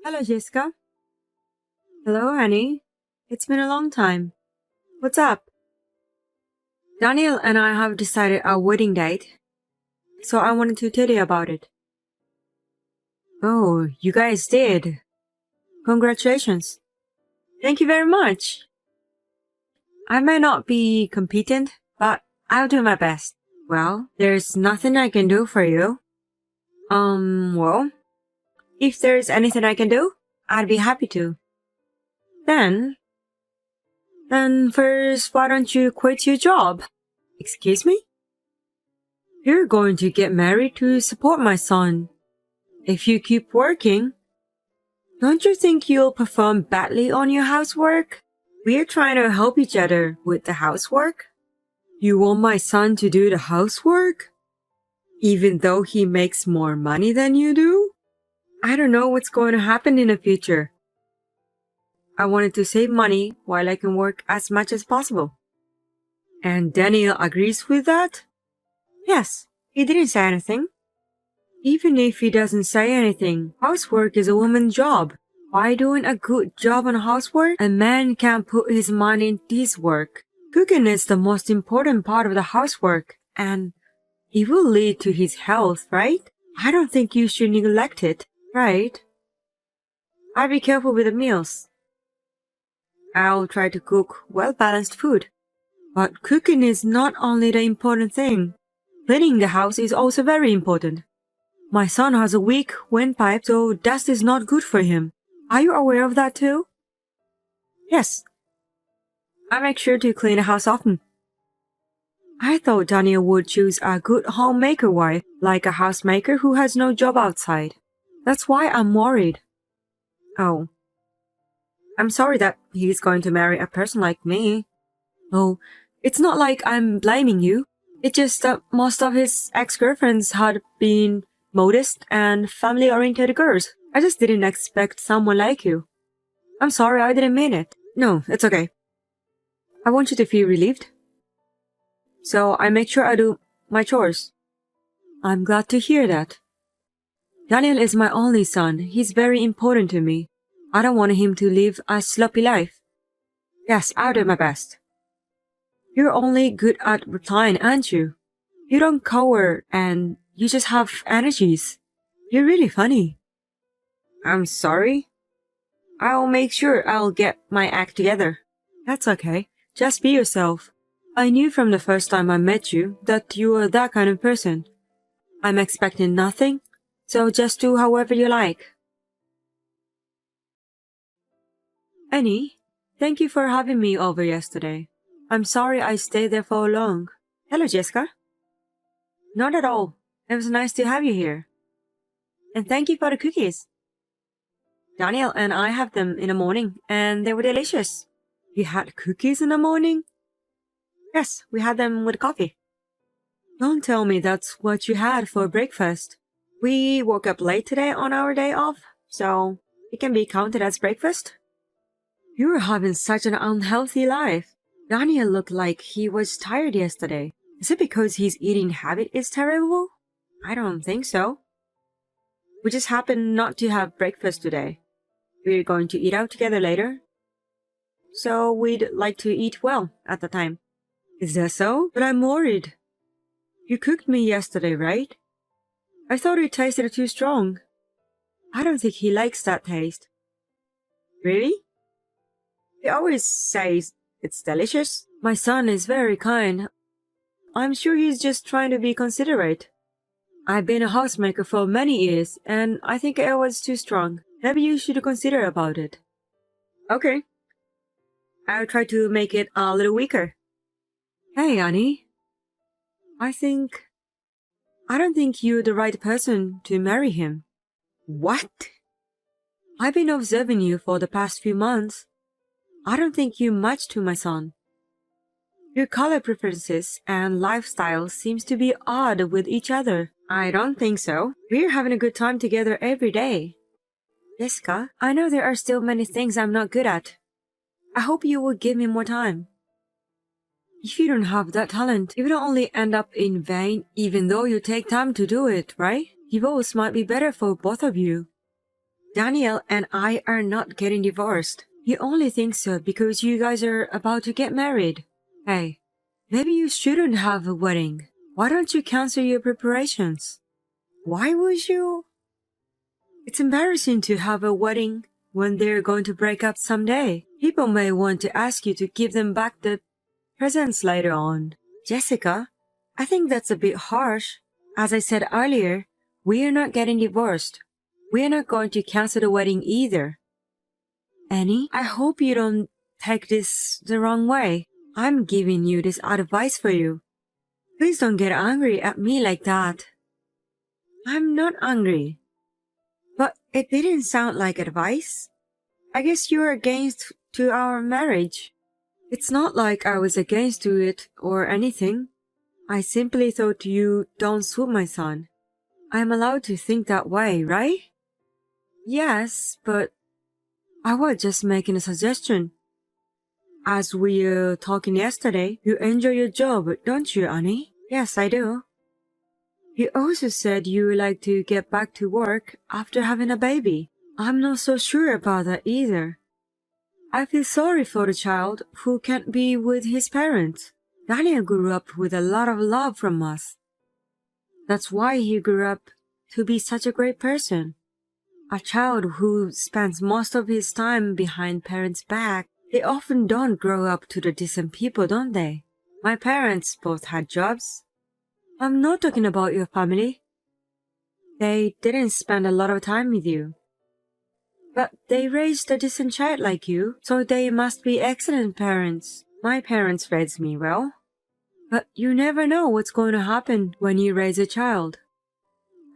Hello, Jessica. Hello, Annie. It's been a long time. What's up? Daniel and I have decided our wedding date, so I wanted to tell you about it. Oh, you guys did. Congratulations. Thank you very much. I may not be competent, but I'll do my best. Well, there's nothing I can do for you. Well, if there's anything I can do, I'd be happy to. Then first, why don't you quit your job? Excuse me? You're going to get married to support my son. If you keep working, don't you think you'll perform badly on your housework? We're trying to help each other with the housework. You want my son to do the housework? Even though he makes more money than you do? I don't know what's going to happen in the future. I wanted to save money while I can work as much as possible. And Daniel agrees with that? Yes, he didn't say anything. Even if he doesn't say anything, housework is a woman's job. By doing a good job on housework, a man can put his mind into his work. Cooking is the most important part of the housework, and it will lead to his health, right? I don't think you should neglect it, right? I'll be careful with the meals. I'll try to cook well-balanced food. But cooking is not only the important thing. Cleaning the house is also very important. My son has a weak windpipe, so dust is not good for him. Are you aware of that too? Yes. I make sure to clean the house often. I thought Daniel would choose a good homemaker wife, like a housemaker who has no job outside. That's why I'm worried. Oh. I'm sorry that he's going to marry a person like me. Oh, it's not like I'm blaming you. It's just that most of his ex-girlfriends had been modest and family-oriented girls. I just didn't expect someone like you. I'm sorry, I didn't mean it. No, it's okay. I want you to feel relieved. So I make sure I do my chores. I'm glad to hear that. Daniel is my only son. He's very important to me. I don't want him to live a sloppy life. Yes, I'll do my best. You're only good at replying, aren't you? You don't cower and you just have energies. You're really funny. I'm sorry. I'll make sure I'll get my act together. That's okay. Just be yourself. I knew from the first time I met you that you were that kind of person. I'm expecting nothing, so just do however you like. Annie, thank you for having me over yesterday. I'm sorry I stayed there for long. Hello, Jessica. Not at all. It was nice to have you here. And thank you for the cookies. Daniel and I have them in the morning, and they were delicious. You had cookies in the morning? Yes, we had them with coffee. Don't tell me that's what you had for breakfast. We woke up late today on our day off, so it can be counted as breakfast. You were having such an unhealthy life. Daniel looked like he was tired yesterday. Is it because his eating habit is terrible? I don't think so. We just happened not to have breakfast today. We're going to eat out together later. So we'd like to eat well at the time. Is that so? But I'm worried. You cooked me yesterday, right? I thought it tasted too strong. I don't think he likes that taste. Really? He always says it's delicious. My son is very kind. I'm sure he's just trying to be considerate. I've been a housemaker for many years, and I think it was too strong. Maybe you should consider about it. Okay. I'll try to make it a little weaker. Hey, Annie. I don't think you're the right person to marry him. What? I've been observing you for the past few months. I don't think you match to my son. Your color preferences and lifestyle seems to be odd with each other. I don't think so. We're having a good time together every day. Jessica, I know there are still many things I'm not good at. I hope you will give me more time. If you don't have that talent, it will only end up in vain even though you take time to do it, right? Divorce might be better for both of you. Daniel and I are not getting divorced. You only think so because you guys are about to get married. Hey, maybe you shouldn't have a wedding. Why don't you cancel your preparations? Why would you? It's embarrassing to have a wedding when they're going to break up someday. People may want to ask you to give them back the presents later on. Jessica, I think that's a bit harsh. As I said earlier, we are not getting divorced. We are not going to cancel the wedding either. Annie, I hope you don't take this the wrong way. I'm giving you this advice for you. Please don't get angry at me like that. I'm not angry. But it didn't sound like advice. I guess you're against to our marriage. It's not like I was against to it or anything. I simply thought you don't suit my son. I'm allowed to think that way, right? Yes, but I was just making a suggestion. As we were talking yesterday, you enjoy your job, don't you, Annie? Yes, I do. You also said you would like to get back to work after having a baby. I'm not so sure about that either. I feel sorry for the child who can't be with his parents. Daniel grew up with a lot of love from us. That's why he grew up to be such a great person. A child who spends most of his time behind parents' back, they often don't grow up to the decent people, don't they? My parents both had jobs. I'm not talking about your family. They didn't spend a lot of time with you. But they raised a decent child like you, so they must be excellent parents. My parents raised me well. But you never know what's going to happen when you raise a child.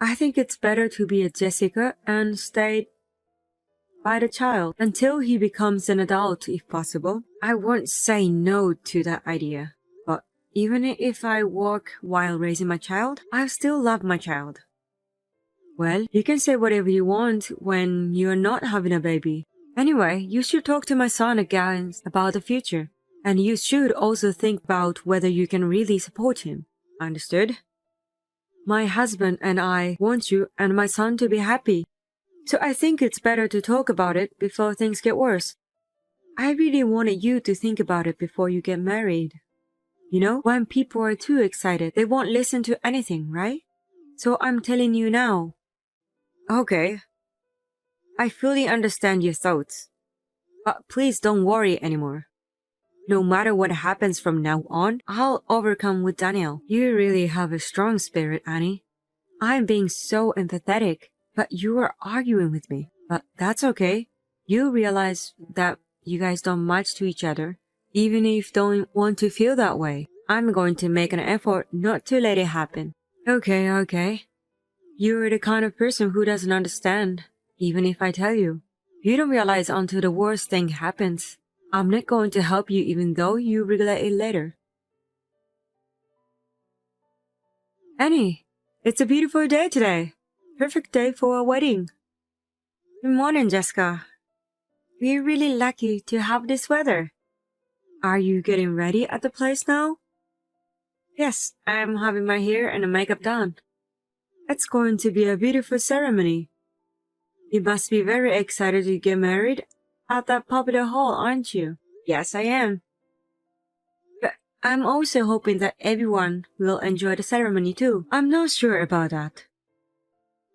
I think it's better to be a Jessica and stay by the child until he becomes an adult if possible. I won't say no to that idea. But even if I work while raising my child, I still love my child. Well, you can say whatever you want when you're not having a baby. Anyway, you should talk to my son again about the future. And you should also think about whether you can really support him. Understood? My husband and I want you and my son to be happy. So I think it's better to talk about it before things get worse. I really wanted you to think about it before you get married. You know, when people are too excited, they won't listen to anything, right? So I'm telling you now. Okay. I fully understand your thoughts. But please don't worry anymore. No matter what happens from now on, I'll overcome with Daniel. You really have a strong spirit, Annie. I'm being so empathetic, but you are arguing with me. But that's okay. You realize that you guys don't match to each other, even if you don't want to feel that way. I'm going to make an effort not to let it happen. Okay. You're the kind of person who doesn't understand, even if I tell you. You don't realize until the worst thing happens. I'm not going to help you even though you regret it later. Annie, it's a beautiful day today. Perfect day for a wedding. Good morning, Jessica. We're really lucky to have this weather. Are you getting ready at the place now? Yes, I'm having my hair and makeup done. It's going to be a beautiful ceremony. You must be very excited to get married at that popular hall, aren't you? Yes, I am. But I'm also hoping that everyone will enjoy the ceremony too. I'm not sure about that.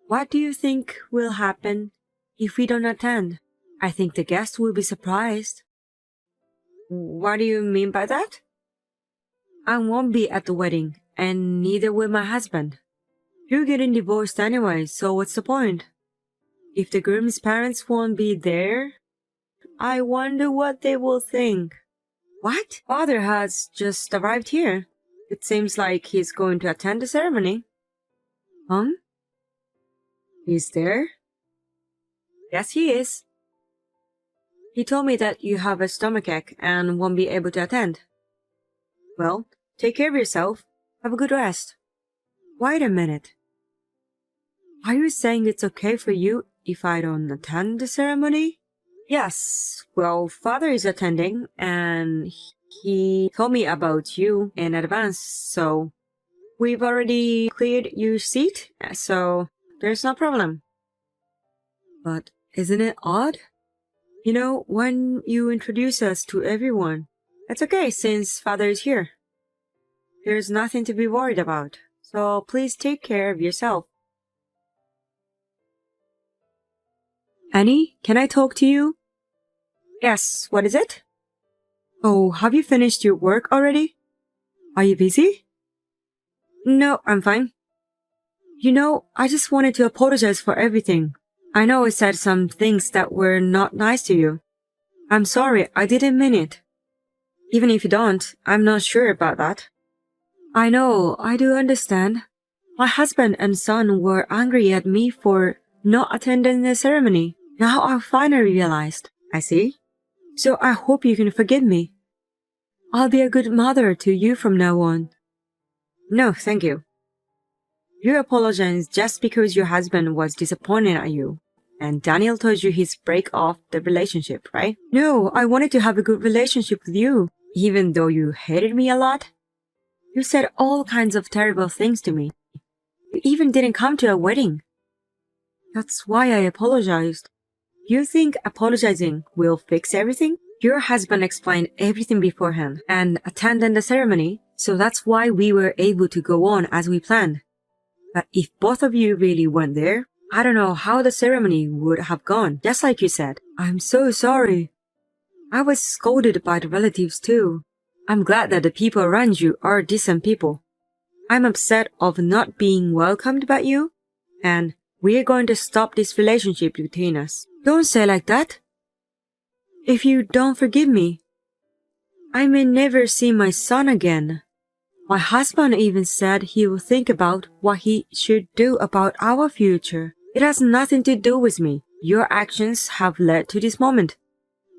What do you think will happen if we don't attend? I think the guests will be surprised. What do you mean by that? I won't be at the wedding, and neither will my husband. You're getting divorced anyway, so what's the point? If the groom's parents won't be there, I wonder what they will think. What? Father has just arrived here. It seems like he's going to attend the ceremony. He's there? Yes, he is. He told me that you have a stomachache and won't be able to attend. Well, take care of yourself. Have a good rest. Wait a minute. Are you saying it's okay for you if I don't attend the ceremony? Yes, well, Father is attending, and he told me about you in advance, so we've already cleared your seat, so there's no problem. But Isn't it odd? You know, when you introduce us to everyone, it's okay since father is here. There's nothing to be worried about, so please take care of yourself. Annie, can I talk to you? Yes, what is it? Oh, have you finished your work already? Are you busy? No, I'm fine. You know, I just wanted to apologize for everything. I know I said some things that were not nice to you. I'm sorry, I didn't mean it. Even if you don't, I'm not sure about that. I know, I do understand. My husband and son were angry at me for not attending the ceremony. Now I finally realized. I see. So I hope you can forgive me. I'll be a good mother to you from now on. No, thank you. You apologize just because your husband was disappointed at you. And Daniel told you he's break off the relationship, right? No, I wanted to have a good relationship with you, even though you hated me a lot. You said all kinds of terrible things to me. You even didn't come to a wedding. That's why I apologized. You think apologizing will fix everything? Your husband explained everything beforehand and attended the ceremony, so that's why we were able to go on as we planned. But if both of you really weren't there, I don't know how the ceremony would have gone, just like you said. I'm so sorry. I was scolded by the relatives too. I'm glad that the people around you are decent people. I'm upset of not being welcomed by you, and we're going to stop this relationship between us. Don't say like that. If you don't forgive me, I may never see my son again. My husband even said he will think about what he should do about our future. It has nothing to do with me. Your actions have led to this moment.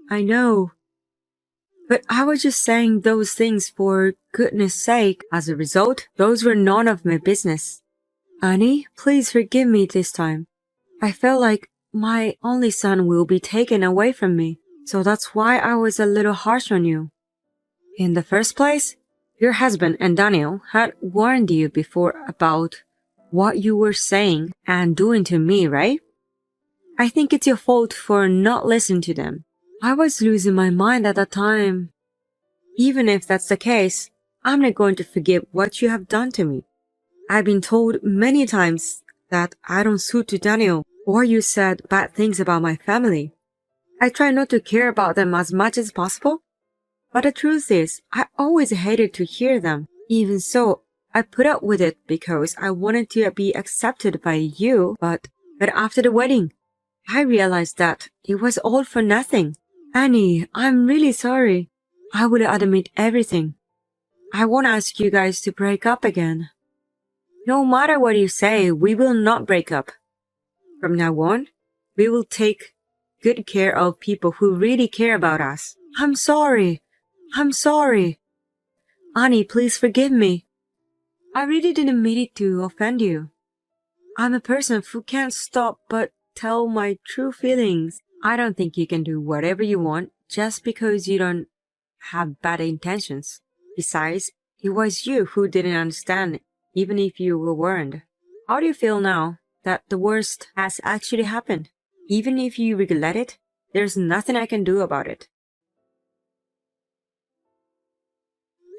I know. But I was just saying those things for goodness sake. As a result, those were none of my business. Annie, please forgive me this time. I felt like my only son will be taken away from me. So that's why I was a little harsh on you. In the first place, your husband and Daniel had warned you before about what you were saying and doing to me, right? I think it's your fault for not listening to them. I was losing my mind at that time. Even if that's the case, I'm not going to forgive what you have done to me. I've been told many times that I don't suit to Daniel, or you said bad things about my family. I try not to care about them as much as possible. But the truth is, I always hated to hear them. Even so, I put up with it because I wanted to be accepted by you, but after the wedding, I realized that it was all for nothing. Annie, I'm really sorry. I will admit everything. I won't ask you guys to break up again. No matter what you say, we will not break up. From now on, we will take good care of people who really care about us. I'm sorry. I'm sorry. Annie, please forgive me. I really didn't mean it to offend you. I'm a person who can't stop but tell my true feelings. I don't think you can do whatever you want just because you don't have bad intentions. Besides, it was you who didn't understand, even if you were warned. How do you feel now that the worst has actually happened? Even if you regret it, there's nothing I can do about it.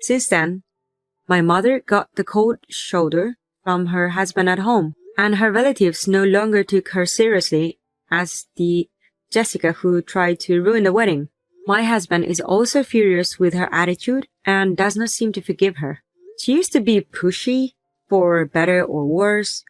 Since then, my mother got the cold shoulder from her husband at home, and her relatives no longer took her seriously as the Jessica who tried to ruin the wedding. My husband is also furious with her attitude and does not seem to forgive her. She used to be pushy, for better or worse,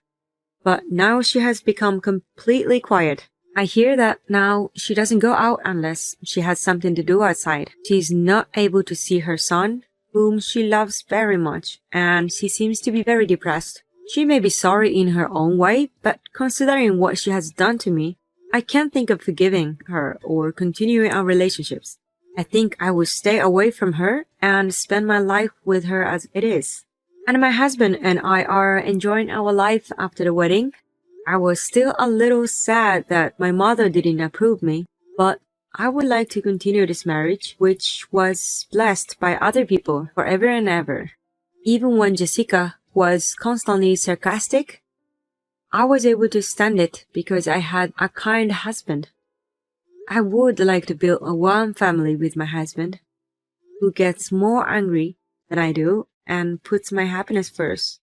but now she has become completely quiet. I hear that now she doesn't go out unless she has something to do outside. She is not able to see her son, whom she loves very much, and she seems to be very depressed. She may be sorry in her own way, but considering what she has done to me, I can't think of forgiving her or continuing our relationships. I think I will stay away from her and spend my life with her as it is. And my husband and I are enjoying our life after the wedding. I was still a little sad that my mother didn't approve me, but I would like to continue this marriage, which was blessed by other people forever and ever. Even when Jessica was constantly sarcastic, I was able to stand it because I had a kind husband. I would like to build a warm family with my husband, who gets more angry than I do and puts my happiness first.